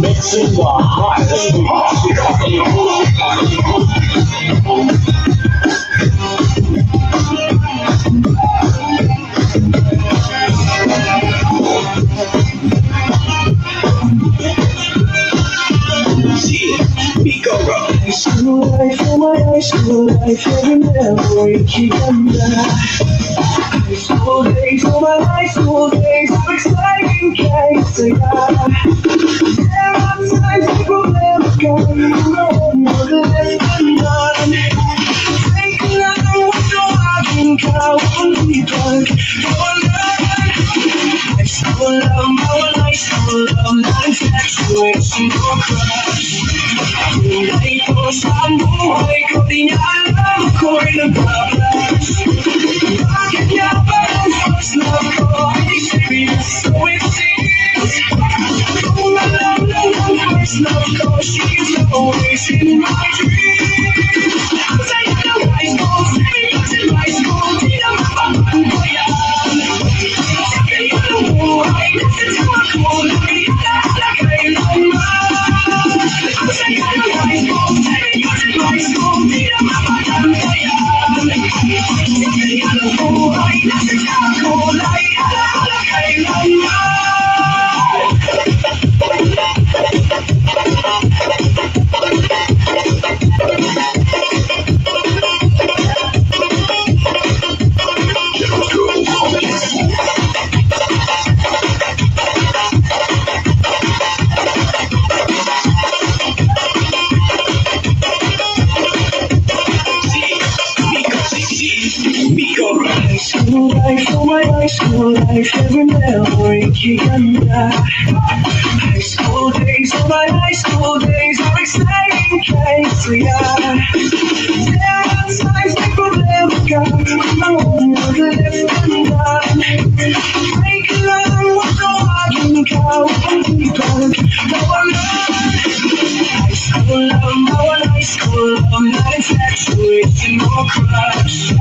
Mixing the hottest High school life, oh my high school life, every memory keep coming back. High school days, oh my high school days, how exciting can say there are times people never come, no more than done. Thinking I know so I can count on me back. High school love, my high school love, not infatuation or crush. Kulay ko sa buhay ko, di niya alam ako'y nagbabash. Bakit nga ba ang first love ko ay serious? So it seems kung alam lang ang first love ko, she's always in my dreams. Ang saya ng high school, 7 years in high school, di na mapapagod ko yan. Sa kaya ng buhay, nasa tawa ko, nakialaala kailanman. Ang saya ng high school, 7 years in high school, di na mapapagod ko yan. Sa kaya ng buhay, nasa tawa ko, nakialaala kailanman. ako'y kiganda. High school days, oh my high school days are exciting kahit saya. There are times may problema ka, mga nag-left-handaan. Pray ka lang, huwag tawagin ka upang di ka mawalan. High school love, bawal high school love, not infatuation or crush.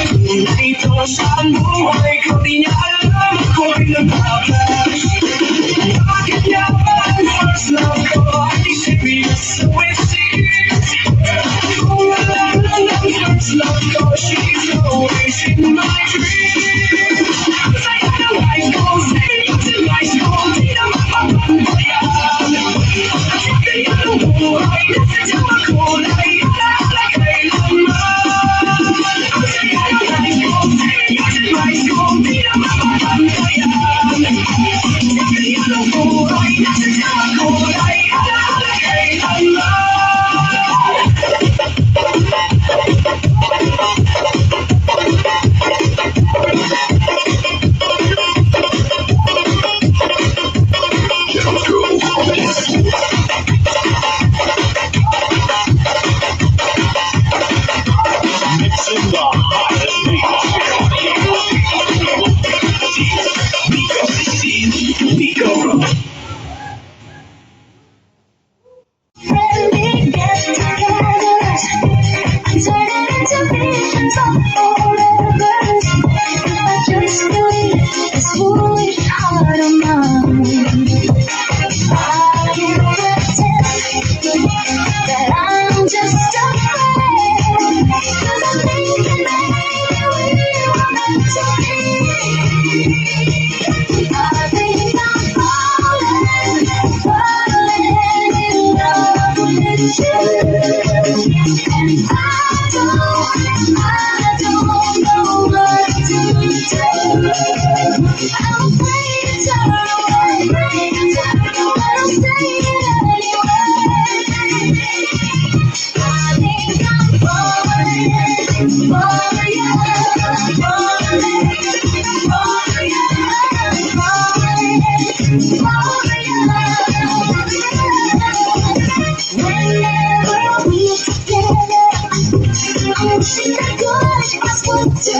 Kung ito saan buhay ko, di niya alam ako'y nagpapash. Bakit niya ba ang first love ko ay serious, so it seems. Kung alam lang ang first love ko, she's always in my dreams. Saya ng high school, 7 years in high school, di na mapapagpayan. Kaya ng buhay, nasa tiyan ako, ay alaala kailanman. Saya ng high school, 7 years in high school, di na mapapagpayan. Kaya ng buhay, nasa tiyan ako, ay alaala kailanman. Mixing the hottest beats. Nico. Friendly get-togethers, turn it into visions of forever. If I just believe this foolish heart of mine, I can't pretend that I'm just a friend, 'cause I'm thinking maybe we were meant to be. I think I'm falling in love with you, and I don't know what to do. I'm afraid to turn away, but I'll say it anyway. I think I'm falling for you, whenever we're together, I wish I could ask what to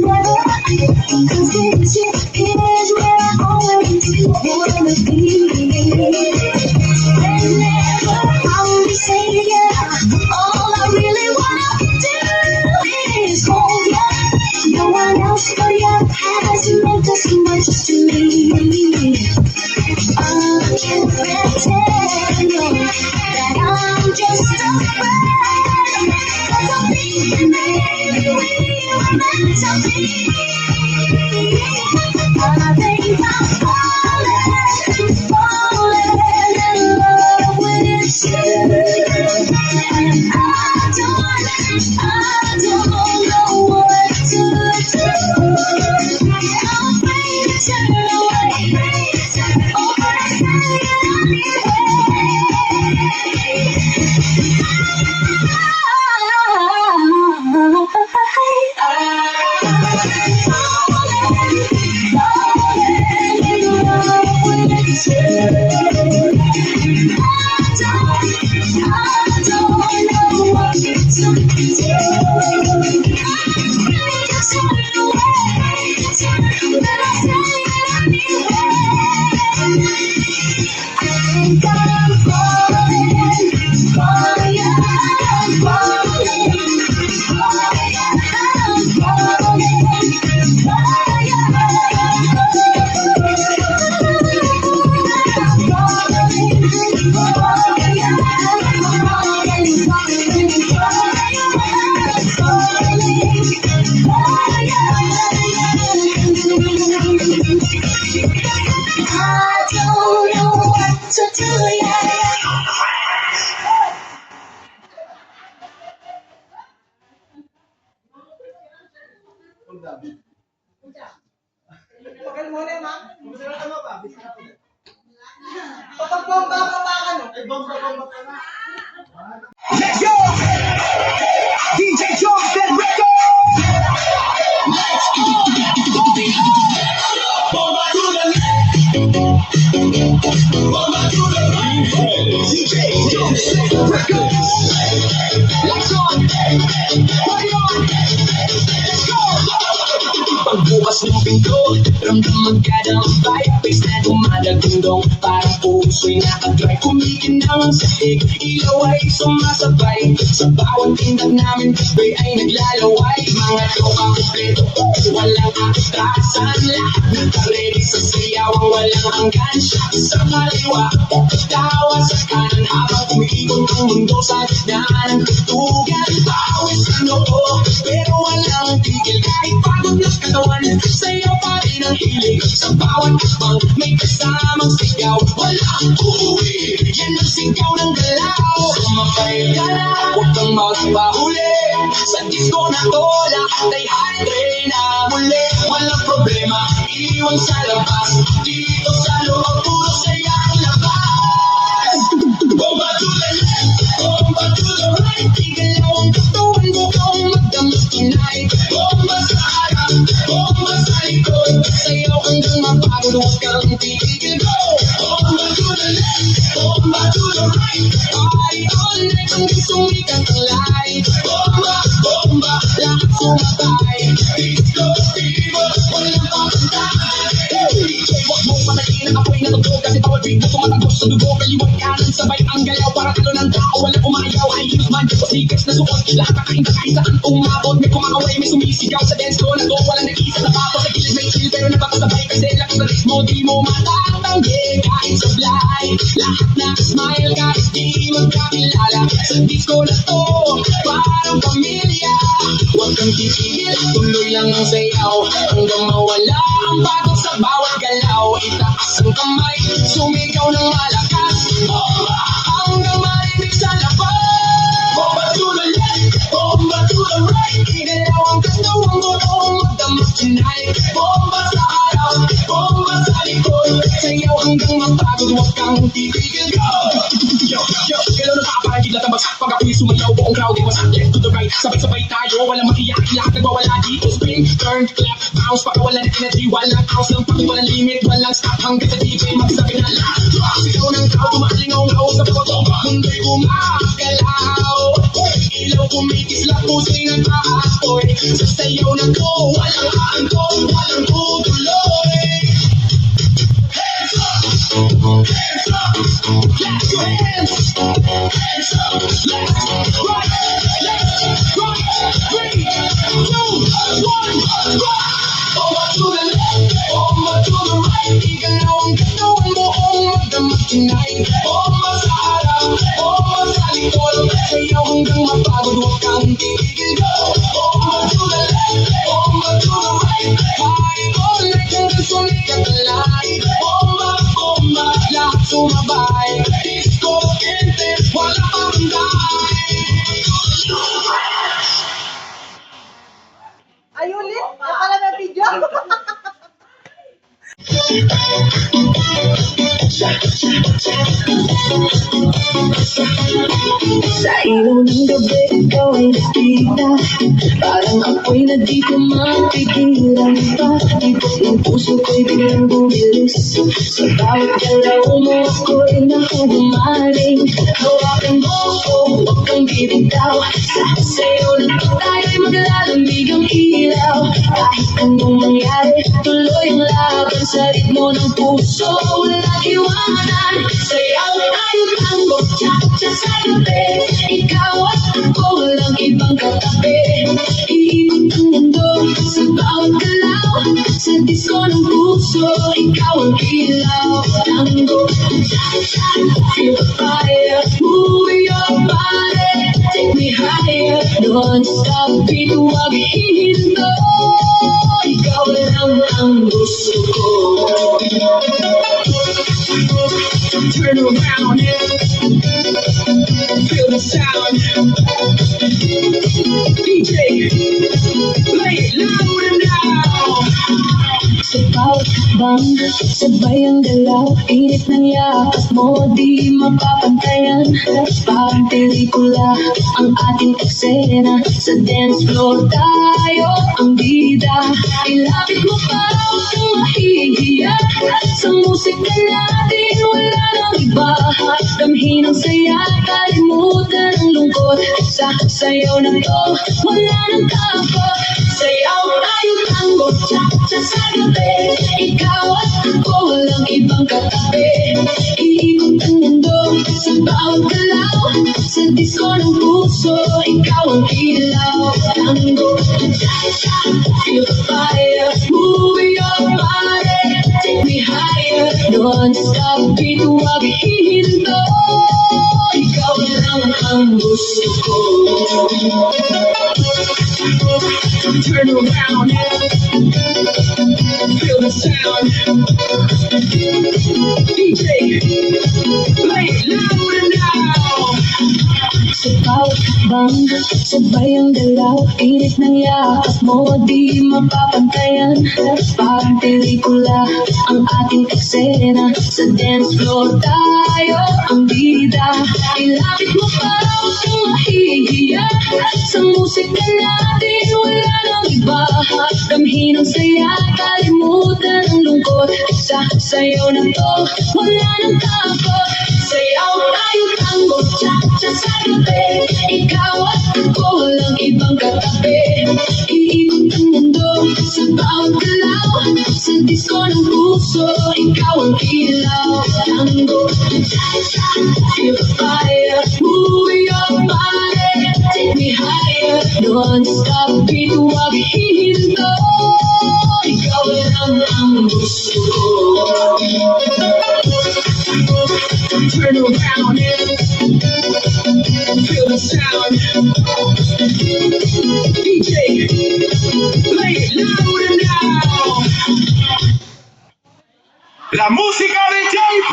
never, 'cause this is where I always wanna be. Whenever I'm saying yeah, all I really wanna do is hold you. No one else but you has meant as much to me. I can't pretend that I'm just a friend, 'cause I'm thinking maybe we were meant to be. I think I'm falling in love with you, and I don't know what to do. I'm afraid to turn away, oh, but I say it I don't know what to do yet. Bakal mo na, ma'am? Gusto na tama ba? Papag-bomba ka ba ka, no? Ay, bomba ka na. Let's go! DJ Jones, that record! Bomba to the Bomba to the right. DJ Joseph Records. Lights on. Party on. Let's go. Pagbukas ng pinto, ramdaman ka ng vibe. Face na dumadagundong, parang puso'y nakadrive. Kumikinang ang sahig, ilaw ay sumasabay. Sa bawat tindag namin, bay ay naglalaway. Mga tropa kompleto, walang atrasan. Lahat nagka-ready sa siyawang walang hanggan. Shot sa kaliwa, tawa sa kanan. Habang umiikot ang mundo sa gitnaan. Tugan, bawis sa noo, pero walang tigil. Kahit pagod na katawan, sayaw pa rin ang hilig. Sa bawat asbang, may kasamang sigaw. Walang uuwi, yan ang sigaw ng galaw. Sumabay ka na, huwag kang magpahuli. Sa disco na to, lahat ay handre na muli. Walang problema, iwan sa labas. Dito sa loob, puro saya ang labas. Bomba to the left, bomba to the right. Igalaw ang katawan mo kung magdamag tonight. Bomba sa harap, bomba sa likod. Sayaw hanggang mapagod, huwag kang titigil. Go! Bomba to the left, bomba to the right. Party all night hanggang sumikat ang light. Bomba, bomba, lahat sumabay. Disco fever, walang papantay. DJ, wag mong patayin ang apoy na tugtog. Kasi bawal beat mo tumatagos sa dugo. Kaliwag kanan, sabay ang galaw. Para talo ng tao, walang umayaw. Ay hilos man, pasigas na suot. Lahat kakain kahit saan umabot. May kumakaway, may sumisigaw sa dance floor na to. Walang nag-isa na papo sa gilid, may chill. Pero napakasabay kasi lakas na ritmo. Di mo matatanggi kahit sablay. Lahat na smile kahit di magkakilala. Sa disco na to, parang pamilya. Huwag kang titigil, tuloy lang ang sayaw. Hanggang mawala ang pagod sa bawat galaw. Itaas ang kamay, sumigaw ng malakas. Bomba, hanggang marinig sa labas. Bomba to the left, bomba to the right. Igalaw ang katawan mo kung magdamag tonight. Bomba sa araw, bomba sa likod. Sayaw hanggang mapagod, huwag kang titigil. Go! Yo, yo, galaw na parang kidlat ang bagsak. Pag ako'y sumayaw, buong crowd ay wasak. Left to the right, sabay-sabay tayo. Walang makiyak, lahat nagwawala dito. Spin, turn, clap, bounce. Para walang energy, walang ounce ng pagod. Walang limit, walang stop. Hanggang sa DJ magsabi na last drop. Sigaw ng crowd, umalingaw-ngaw sa bawat mundo'y gumagalaw. Ilaw kumikislap, puso'y nag-aapoy. Sa sayaw na to, walang aangkong, walang tutuloy. Hands up! Hands up! Clap your hands! Hands up! Left, right, left, right, 3, 2, 1, rock! Bomba to the left, bomba to the right. Igalaw ang katawan mo kung magdamag tonight. Bomba sa harap, bomba sa likod. Sayaw hanggang mapagod, huwag kang titigil. Go! Bomba to the left, bomba to the right. Party all night hanggang sumikat ang light. Bomba, bomba, lahat sumabay. Disco, kente, wala pang dahil. Ayulit, napala na video. Sa ilaw ng gabi, ikaw ay nakita. Parang apoy na di ko mapigilan pa. Tibok ng puso ko'y biglang bumilis. Sa bawat galaw mo ako'y nahuhumaling. Hawakan mo ko, huwag kang bibitaw. Sa sayo na tayo'y maglalamig ang ilaw. Kahit anong mangyari, tuloy ang laban. Sa ritmo ng puso, walang iwanan. Sayaw tayo tango, cha-cha sa gabi. Ikaw at ako, walang ibang katabi. Iikot ang mundo sa bawat galaw. Sa disco ng puso, ikaw ang ilaw. Tango, cha-cha, feel the fire. Move your body, take me higher. Non-stop beat, huwag hihinto. Ikaw lang ang gusto ko. Turn around, feel the sound. DJ, play it louder now. Sa bawat bang sabay ang galaw, init ng yakap mo, di mapapantayan. Parang pelikula ang ating eksena, sa dance floor tayo ang bida. Ilapit mo pa, huwag kang mahihiya, sa musika natin wala nang iba. Damhin ang saya, kalimutan ang lungkot, sa sayaw na to wala nang takot. Sayaw tayo tango, cha-cha sa gabi, ikaw at ako walang ibang katabi. Iikot ang mundo sa bawat galaw, sa disco ng puso ikaw ang ilaw. Tango, cha-cha, feel the fire, moving your body, take me higher. Non-stop beat, huwag hihinto, ikaw lang ang gusto ko. Turn around, feel the sound. DJ, play it louder now. Sa bawat bang sabay ang galaw, init ng yakap mo, di mapapantayan. Parang pelikula ang ating eksena, sa dance floor tayo ang bida. Ilapit mo pa, huwag kang mahihiya, sa musika natin wala nang iba. Damhin ang saya, kalimutan ang lungkot, sa sayaw na to wala nang takot. Sayaw tayo tango, cha-cha sa gabi, ikaw at ako walang ibang katabi. Iikot ang mundo sa bawat galaw, sa disco ng puso ikaw ang ilaw. Tango, cha-cha, feel the fire, moving your body, take me higher. Non-stop beat, huwag hihinto, ikaw lang ang gusto ko. Turn around, feel the sound. DJ, play it louder now. La música de JP.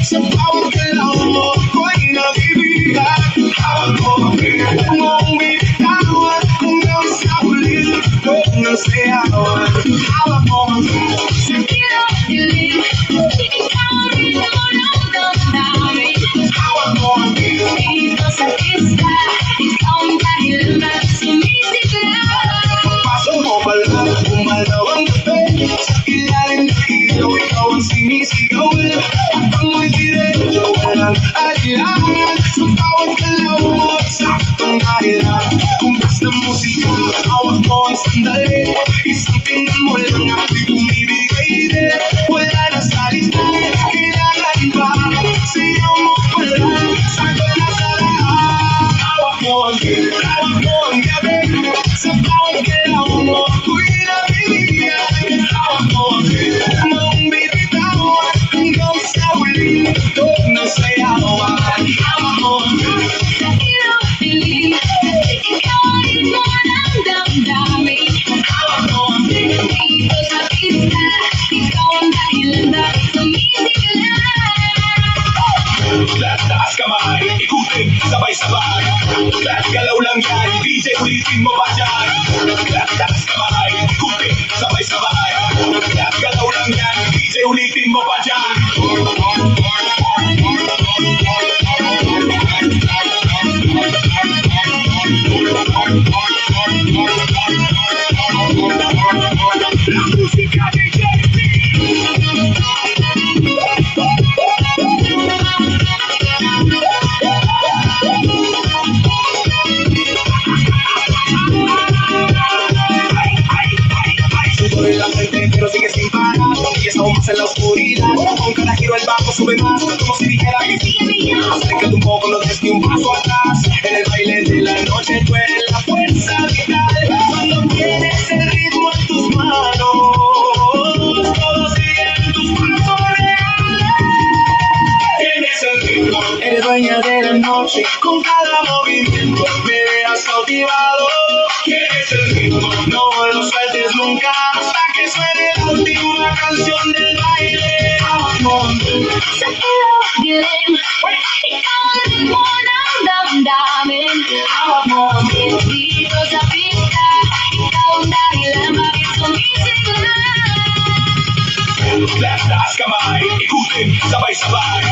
Sa bawat galaw mo ako'y nabibigay. Hawak mo ang pilit mong binitawan, hanggang sa huli huwag nang sayawan. Hawak mo ang Sa ilaw at dilim, ikaw ang ritmo ng damdamin. hawak mo ang pilit. Dito sa pista, ikaw ang dahilan bakit sumisigla. Pasok mo pa lang, umalaw ang gabi, sa ilalim ng ilaw ikaw ang sinisigaw. Ang mo'y diretso, walang alilangan, sa bawat galaw mo saktong dahilan. Kung basta musika, hawak mo ang sandali, isang tingnan mo lang ako'y bumibigay din. Wala na sa listahan, kailangan ba? Sayaw mo pa lang, sagot na sa lahat. Hawak mo ang gabi, hawak mo ang gabi, sa bawat galaw mo ako'y nabibigyan. Hawak mo ang gabi, mong binitawan, hanggang sa huli huwag na sayawan. Hawak mo ang gabi. Sa ilaw at dilim, ikaw ang ritmo ng damdamin. Hawak mo ang gabi. Dito sa pista, ikaw ang dahilan bakit sumisigla. Lahat taas kamay, ikutin, sabay-sabay. Lahat galaw lang yan, DJ ulitin mo pa dyan. Lahat taas kamay, ikutin, sabay-sabay. Lahat galaw lang yan, DJ ulitin mo pa dyan. La música de JP. Sube la gente, pero sigue sin parar. Y es aún más en la oscuridad. Con cada giro el bajo sube más, como si dijera que acércate un poco, no des ni un paso atrás. En el baile de la noche tú eres la fuerza vital. Cuando tienes el ritmo en tus manos, todos siguen tus pasos reales. Tienes el ritmo, Eres dueña de la noche, con cada movimiento me dejas cautivado. tienes el ritmo. No lo suelto suene la última canción del baile. Vamos. Sa ilog dilim, ikaw ang ritmo ng damdamin. Hawak mo ang beat dito sa pista, ikaw ang dahilan bakit sumisigla. Taas kamay, ikutin, sabay-sabay.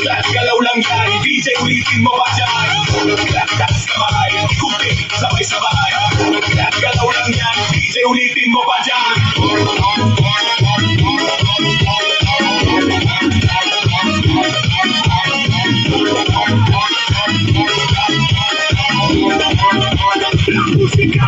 Taas galaw lang yan, DJ ulitin mo pa dyan. Taas kamay, ikutin, sabay-sabay. Taas galaw lang yan, DJ ulitin mo pa dyan. La música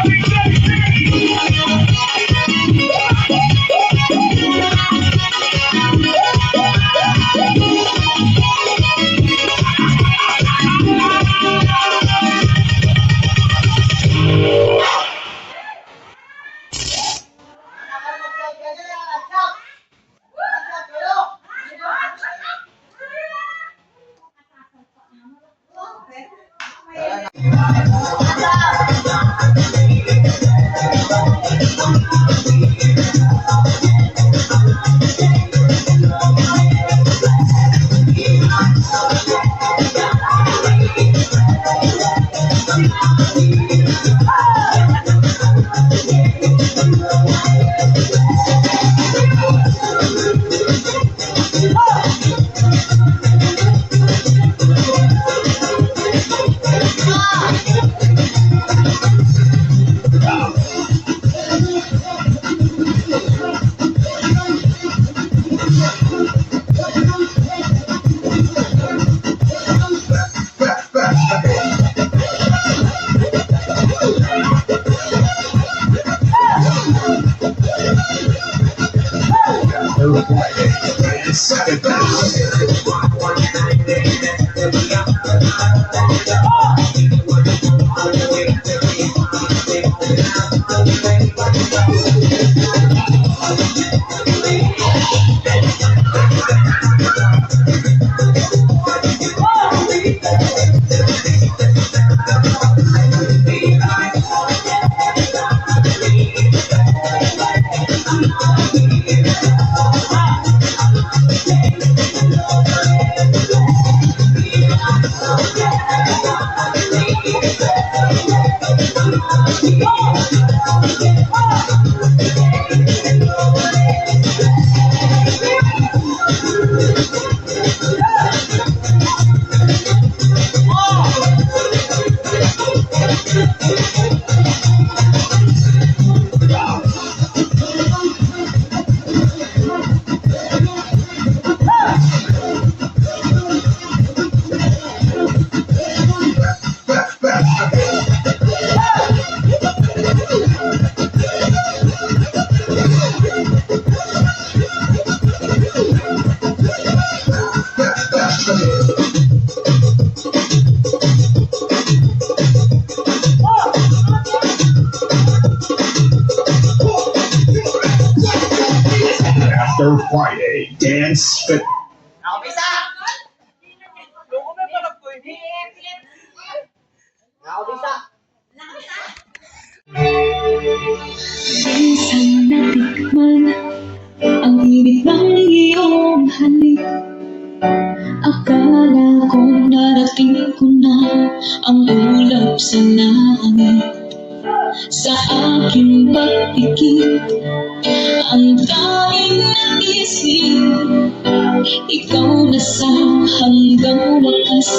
After Friday, dance fit. Ako bisa. Loko na pala ko eh. Ako bisa. Minsan natikman ang ibig ng iyong halik. Akala ko narating ko na ang ulap sa langit. Sa aking pagpikit, ang tanging naisip, ikaw na sa hanggang wakas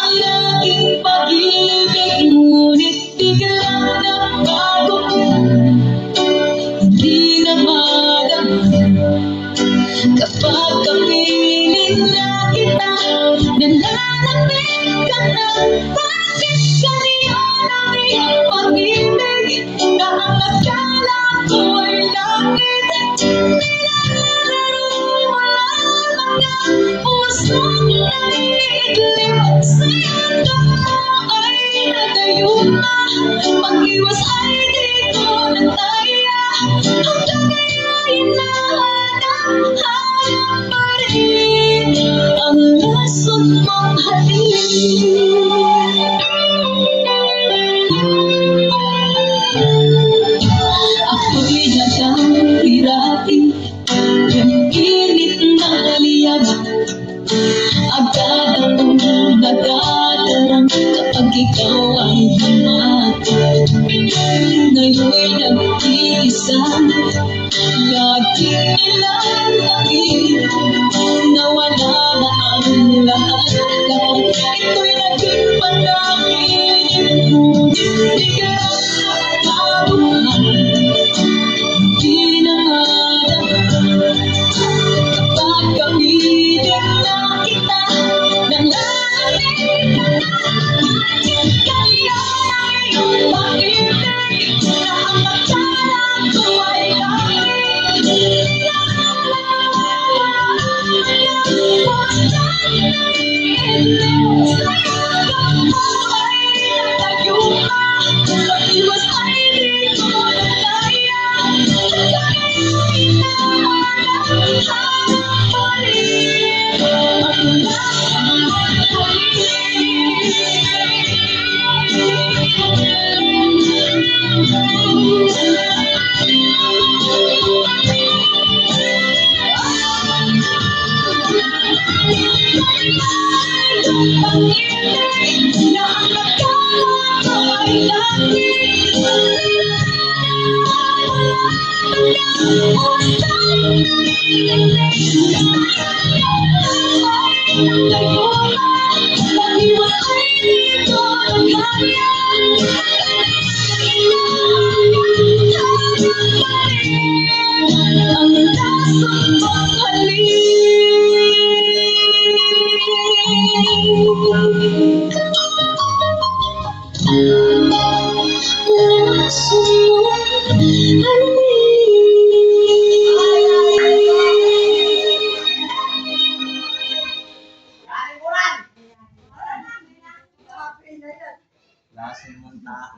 ang aking pag-ibig. Ngunit biglang nagbago ko, hindi na madama. Kapag kapiling na kita, nananamig ka na. Bakit ganyan ang iyong pag-ibig na ang akala ko ay langit? Nilalaro mo lamang ang pusong naiidlim. Sa iyong mo ay nagayuma, pag-iwas ay dito na tayo. Hanggang ngayon nahanap pa rin ang lasot mong halin. Ilang tabi nawala na ang lahat. Kapag ito'y naging panangin, biglang nagkabuhan. Di na madama kapag kami din nakita. Nananalig na natin kaya ang iyong pag-ibig na ang magkala ko ay langit. Pag-iwas ay di ko na kaya. Ang lasang paghaling. Lasing mong tao.